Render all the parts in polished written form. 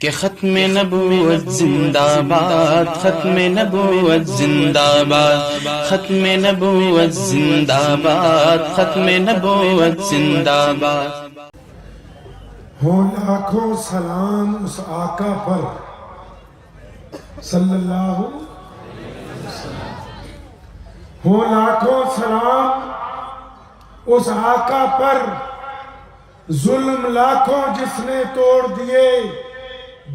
کہ ختم نبوت زندہ باد، ختم نبوت زندہ باد، ختم نبوت زندہ باد، ختم نبوت زندہ باد۔ ہو لاکھوں سلام اس آقا پر صلی اللہ علیہ وسلم، ہو لاکھوں سلام اس آقا پر، ظلم لاکھوں جس نے توڑ دیے،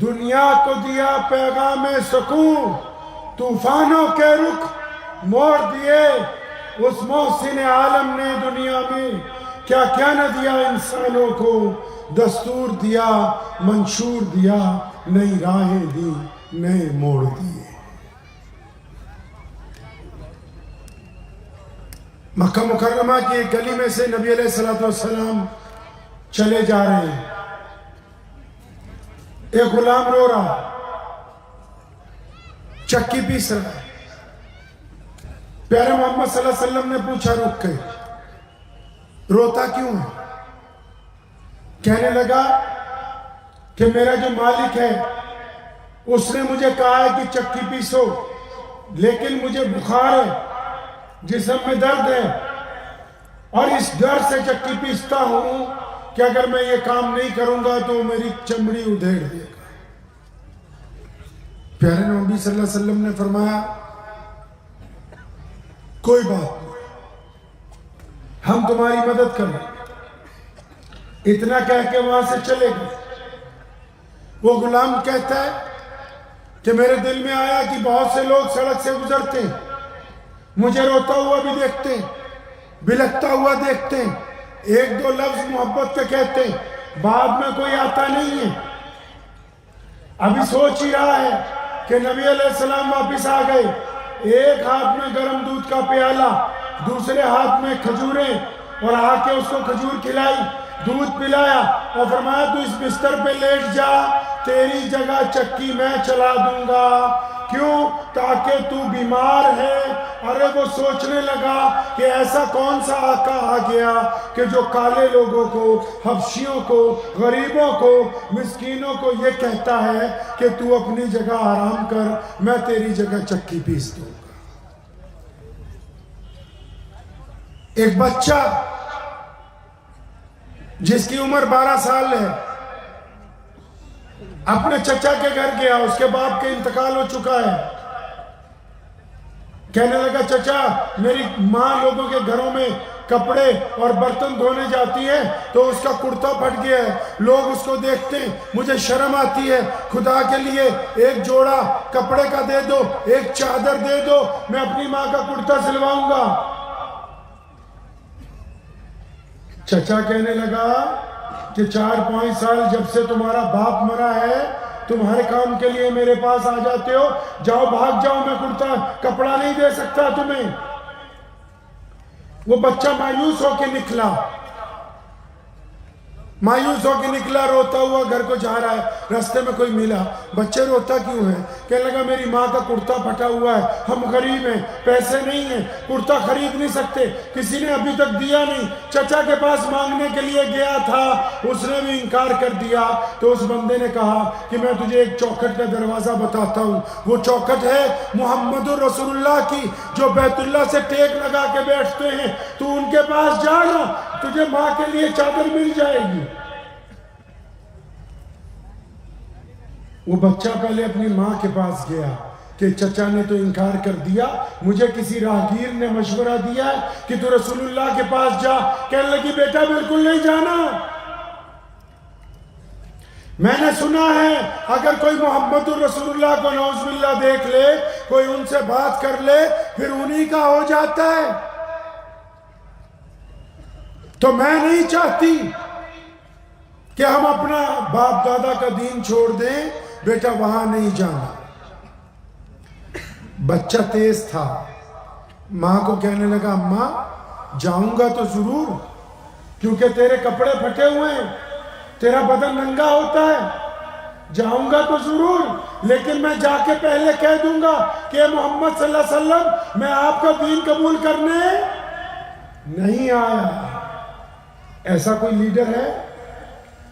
دنیا کو دیا پیغام سکون، طوفانوں کے رخ موڑ دیے۔ اس محسن عالم نے دنیا میں کیا کیا نہ دیا انسانوں کو، دستور دیا، منشور دیا، نئی راہیں دی، نئے موڑ دیے۔ مکہ مکرمہ کی ایک گلی میں سے نبی علیہ السلام چلے جا رہے ہیں، ایک غلام رو رہا، چکی پیس رہا ہے۔ پیارے محمد صلی اللہ علیہ وسلم نے پوچھا رک کے، روتا کیوں ہے؟ کہنے لگا کہ میرا جو مالک ہے اس نے مجھے کہا ہے کہ چکی پیسو، لیکن مجھے بخار ہے، جسم میں درد ہے، اور اس ڈر سے چکی پیستا ہوں کہ اگر میں یہ کام نہیں کروں گا تو میری چمڑی ادھیڑ دے گا۔ پیارے نبی صلی اللہ علیہ وسلم نے فرمایا کوئی بات نہیں، ہم تمہاری مدد کریں۔ اتنا کہہ کے وہاں سے چلے گئے۔ وہ غلام کہتا ہے کہ میرے دل میں آیا کہ بہت سے لوگ سڑک سے گزرتے ہیں، مجھے روتا ہوا بھی دیکھتے ہیں، بلکتا ہوا دیکھتے ہیں، ایک دو لفظ محبت کے کہتے ہیں، بعد میں کوئی آتا نہیں ہے۔ ابھی سوچ ہی رہا ہے کہ نبی علیہ السلام واپس آ گئے، ایک ہاتھ میں گرم دودھ کا پیالہ، دوسرے ہاتھ میں کھجوریں، اور آ کے اس کو کھجور کھلائی، دودھ پلایا، اور فرمایا تو اس بستر پہ لیٹ جا، تیری جگہ چکی میں چلا دوں گا۔ کیوں؟ تاکہ تو بیمار ہے۔ ارے وہ سوچنے لگا کہ ایسا کون سا آقا آ گیا کہ جو کالے لوگوں کو، حبشیوں کو، غریبوں کو، مسکینوں کو یہ کہتا ہے کہ تو اپنی جگہ آرام کر، میں تیری جگہ چکی پیس دوں گا۔ ایک بچہ جس کی عمر 12 سال ہے اپنے چچا کے گھر گیا، اس کے باپ کے انتقال ہو چکا ہے۔ کہنے لگا چچا میری ماں لوگوں کے گھروں میں کپڑے اور برتن دھونے جاتی ہے تو اس کا کرتا پھٹ گیا ہے، لوگ اس کو دیکھتے ہیں، مجھے شرم آتی ہے، خدا کے لیے ایک جوڑا کپڑے کا دے دو، ایک چادر دے دو، میں اپنی ماں کا کرتا سلواؤں گا۔ چچا کہنے لگا کہ 4-5 سال جب سے تمہارا باپ مرا ہے تم ہر کام کے لیے میرے پاس آ جاتے ہو، جاؤ بھاگ جاؤ، میں کرتا کپڑا نہیں دے سکتا تمہیں۔ وہ بچہ مایوس ہو کے نکلا، مایوس ہو کے نکلا، روتا ہوا گھر کو جا رہا ہے۔ رستے میں کوئی ملا، بچے روتا کیوں ہے؟ کہنے لگا میری ماں کا کرتا پھٹا ہوا ہے، ہم غریب ہیں، پیسے نہیں ہیں، کرتا خرید نہیں سکتے، کسی نے ابھی تک دیا نہیں، چچا کے پاس مانگنے کے لیے گیا تھا، اس نے بھی انکار کر دیا۔ تو اس بندے نے کہا کہ میں تجھے ایک چوکھٹ کا دروازہ بتاتا ہوں، وہ چوکھٹ ہے محمد رسول اللہ کی، جو بیت اللہ سے ٹیک لگا کے بیٹھتے ہیں، تو ان کے پاس جانا، تجھے ماں کے لیے چادر مل جائے گی۔ وہ بچہ پہلے اپنی ماں کے پاس گیا کہ چچا نے تو انکار کر دیا، مجھے کسی راہگیر نے مشورہ دیا ہے کہ تو رسول اللہ کے پاس جا۔ کہنے لگی بیٹا بالکل نہیں جانا، میں نے سنا ہے اگر کوئی محمد رسول اللہ کو نعوذ باللہ دیکھ لے، کوئی ان سے بات کر لے، پھر انہی کا ہو جاتا ہے۔ تو میں نہیں چاہتی کہ ہم اپنا باپ دادا کا دین چھوڑ دیں، بیٹا وہاں نہیں جانا۔ بچہ تیز تھا، ماں کو کہنے لگا اماں جاؤں گا تو ضرور، کیونکہ تیرے کپڑے پھٹے ہوئے ہیں، تیرا بدن ننگا ہوتا ہے، جاؤں گا تو ضرور، لیکن میں جا کے پہلے کہہ دوں گا کہ محمد صلی اللہ علیہ وسلم میں آپ کا دین قبول کرنے نہیں آیا۔ ایسا کوئی لیڈر ہے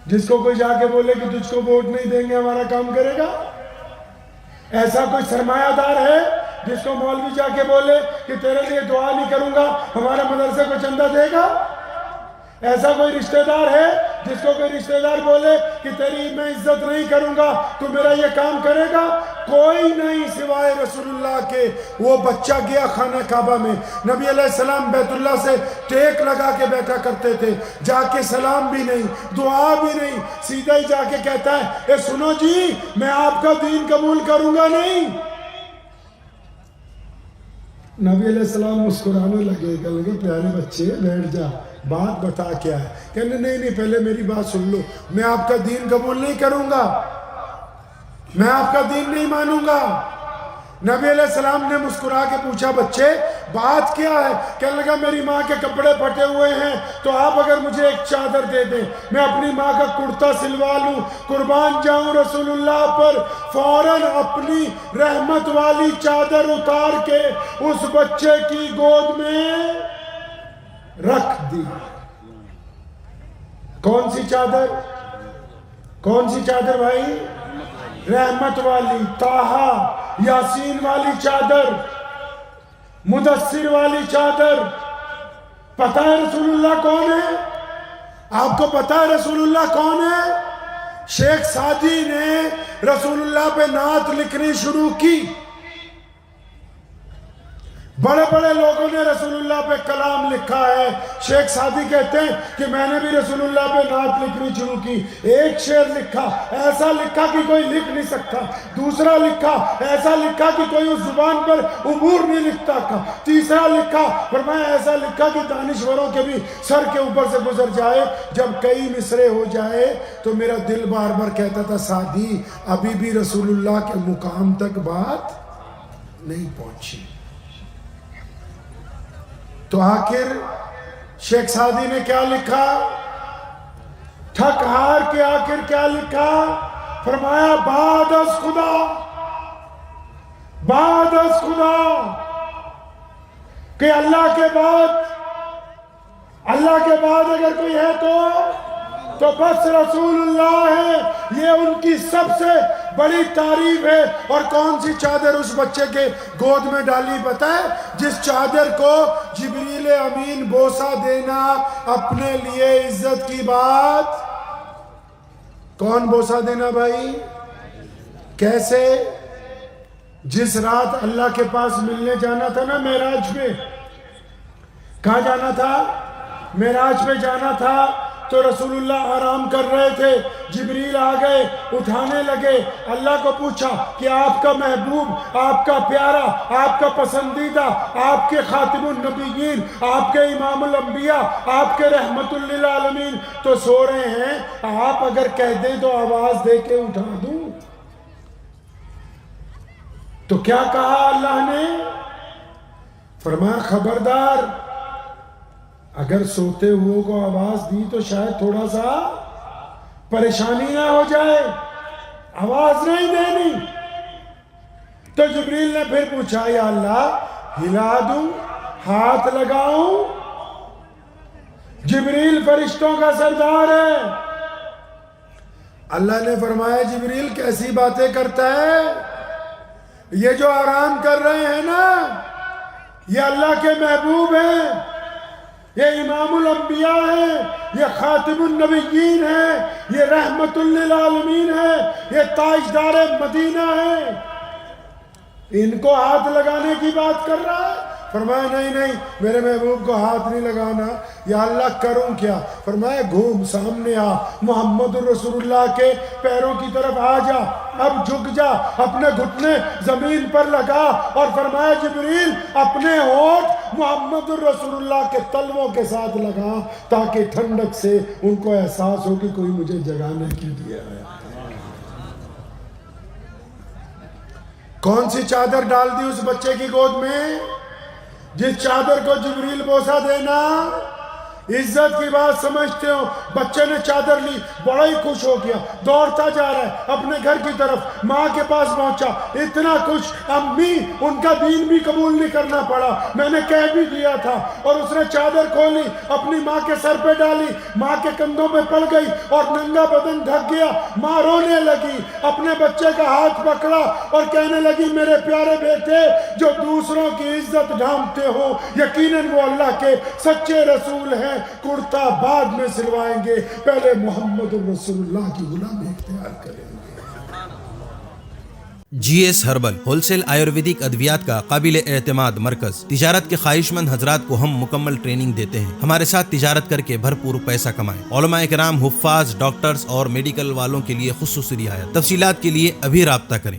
جس کو کوئی جا کے بولے کہ تجھ کو ووٹ نہیں دیں گے ہمارا کام کرے گا؟ ایسا کوئی سرمایہ دار ہے جس کو مولوی جا کے بولے کہ تیرے لیے دعا نہیں کروں گا ہمارے مدرسے کو چندہ دے گا؟ ایسا کوئی رشتہ دار ہے جس کو کوئی رشتہ دار بولے کہ تیری میں عزت نہیں کروں گا تو میرا یہ کام کرے گا؟ کوئی نہیں سوائے رسول اللہ کے۔ وہ بچہ گیا خانہ کعبہ میں، نبی علیہ السلام بیت اللہ سے ٹیک لگا کے بیٹھا کرتے تھے، جا کے سلام بھی نہیں، دعا بھی نہیں، سیدھا ہی جا کے کہتا ہے اے سنو جی میں آپ کا دین قبول کروں گا نہیں۔ نبی علیہ السلام مسکرانے لگے، کہنے لگے پیارے بچے بیٹھ جا، بات بتا کیا ہے؟ کہنے نہیں پہلے میری بات سن لو، میں آپ کا دین قبول نہیں کروں گا، میں آپ کا دین نہیں مانوں گا۔ نبی علیہ السلام نے مسکرا کے پوچھا بچے بات کیا ہے؟ کہنے لگا میری ماں کے کپڑے پھٹے ہوئے ہیں تو آپ اگر مجھے ایک چادر دے دیں میں اپنی ماں کا کرتا سلوا لوں، قربان جاؤں رسول اللہ پر۔ فوراً اپنی رحمت والی چادر اتار کے اس بچے کی گود میں رکھ دی۔ کون سی چادر؟ کون سی چادر بھائی؟ رحمت والی، طٰہٰ یاسین والی چادر، مدثر والی چادر۔ پتہ ہے رسول اللہ کون ہے؟ آپ کو پتہ ہے رسول اللہ کون ہے؟ شیخ سعدی نے رسول اللہ پہ نعت لکھنی شروع کی، بڑے بڑے لوگوں نے رسول اللہ پہ کلام لکھا ہے، شیخ سعدی کہتے ہیں کہ میں نے بھی رسول اللہ پہ نعت لکھنی شروع کی۔ ایک شعر لکھا، ایسا لکھا کہ کوئی لکھ نہیں سکتا، دوسرا لکھا ایسا لکھا کہ کوئی اس زبان پر عبور نہیں لکھتا کا، تیسرا لکھا فرمایا ایسا لکھا کہ دانشوروں کے بھی سر کے اوپر سے گزر جائے۔ جب کئی مصرے ہو جائے تو میرا دل بار بار کہتا تھا سعدی ابھی بھی رسول اللہ کے مقام تک بات نہیں پہنچی۔ تو آخر شیخ سعدی نے کیا لکھا؟ تھک ہار کے آخر کیا لکھا؟ فرمایا بعد از خدا، بعد از خدا، کہ اللہ کے بعد اگر کوئی ہے تو بس رسول اللہ ہے۔ یہ ان کی سب سے بڑی تعریف ہے۔ اور کون سی چادر اس بچے کے گود میں ڈالی پتہ ہے؟ جس چادر کو جبریل امین بوسہ دینا اپنے لیے عزت کی بات۔ کون بوسہ دینا بھائی؟ کیسے؟ جس رات اللہ کے پاس ملنے جانا تھا نا معراج پہ، کہاں جانا تھا؟ معراج پہ جانا تھا تو رسول اللہ آرام کر رہے تھے، جبریل آ گئے، اٹھانے لگے، اللہ کو پوچھا کہ آپ کا محبوب، آپ کا پیارا، آپ کا پسندیدہ، آپ کے خاتم النبیین، آپ کے امام الانبیاء، آپ کے رحمت للعالمین تو سو رہے ہیں، آپ اگر کہہ دیں تو آواز دے کے اٹھا دوں؟ تو کیا کہا اللہ نے؟ فرمایا خبردار، اگر سوتے ہوئے کو آواز دی تو شاید تھوڑا سا پریشانی نہ ہو جائے، آواز نہیں دینی۔ تو جبریل نے پھر پوچھا یا اللہ ہلا دوں، ہاتھ لگاؤں؟ جبریل فرشتوں کا سردار ہے۔ اللہ نے فرمایا جبریل کیسی باتیں کرتا ہے؟ یہ جو آرام کر رہے ہیں نا یہ اللہ کے محبوب ہیں، یہ امام الانبیاء ہے، یہ خاتم النبیین ہے، یہ رحمت للعالمین ہے، یہ تاجدار مدینہ ہے، ان کو ہاتھ لگانے کی بات کر رہا ہے؟ فرمایا نہیں میرے محبوب کو ہاتھ نہیں لگانا۔ یا اللہ کروں کیا؟ فرمایا گھوم سامنے آ، محمد الرسول اللہ کے پیروں کی طرف آ جا، اب جھک جا، اپنے گھٹنے زمین پر لگا، اور فرمایا جبریل اپنے ہونٹ محمد الرسول اللہ کے تلووں کے ساتھ لگا تاکہ ٹھنڈک سے ان کو احساس ہو کہ کوئی مجھے جگانے کے لیے آیا۔ کون سی چادر ڈال دی اس بچے کی گود میں؟ جس چادر کو جبریل بوسہ دینا عزت کی بات سمجھتے ہو، بچے نے چادر لی، بڑا ہی خوش ہو گیا، دوڑتا جا رہا ہے اپنے گھر کی طرف، ماں کے پاس پہنچا، اتنا خوش، امی ان کا دین بھی قبول نہیں کرنا پڑا، میں نے کہہ بھی دیا تھا، اور اس نے چادر کھولی، اپنی ماں کے سر پہ ڈالی، ماں کے کندھوں پہ پڑ گئی اور ننگا بدن ڈھک گیا، ماں رونے لگی، اپنے بچے کا ہاتھ پکڑا اور کہنے لگی میرے پیارے بیٹے جو دوسروں کی عزت ڈھانپتے ہو یقیناً وہ اللہ کے سچے رسول ہیں، کرتا بعد میں سلوائیں گے، پہلے محمد رسول اللہ کی غلامی اختیار کریں گے۔ G S herbal wholesale Ayurvedic ادویات کا قابل اعتماد مرکز، تجارت کے خواہش مند حضرات کو ہم مکمل ٹریننگ دیتے ہیں، ہمارے ساتھ تجارت کر کے بھرپور پیسہ کمائیں۔ علماء کرام، حفاظ، ڈاکٹرز اور میڈیکل والوں کے لیے خصوصی رعایت، تفصیلات کے لیے ابھی رابطہ کریں۔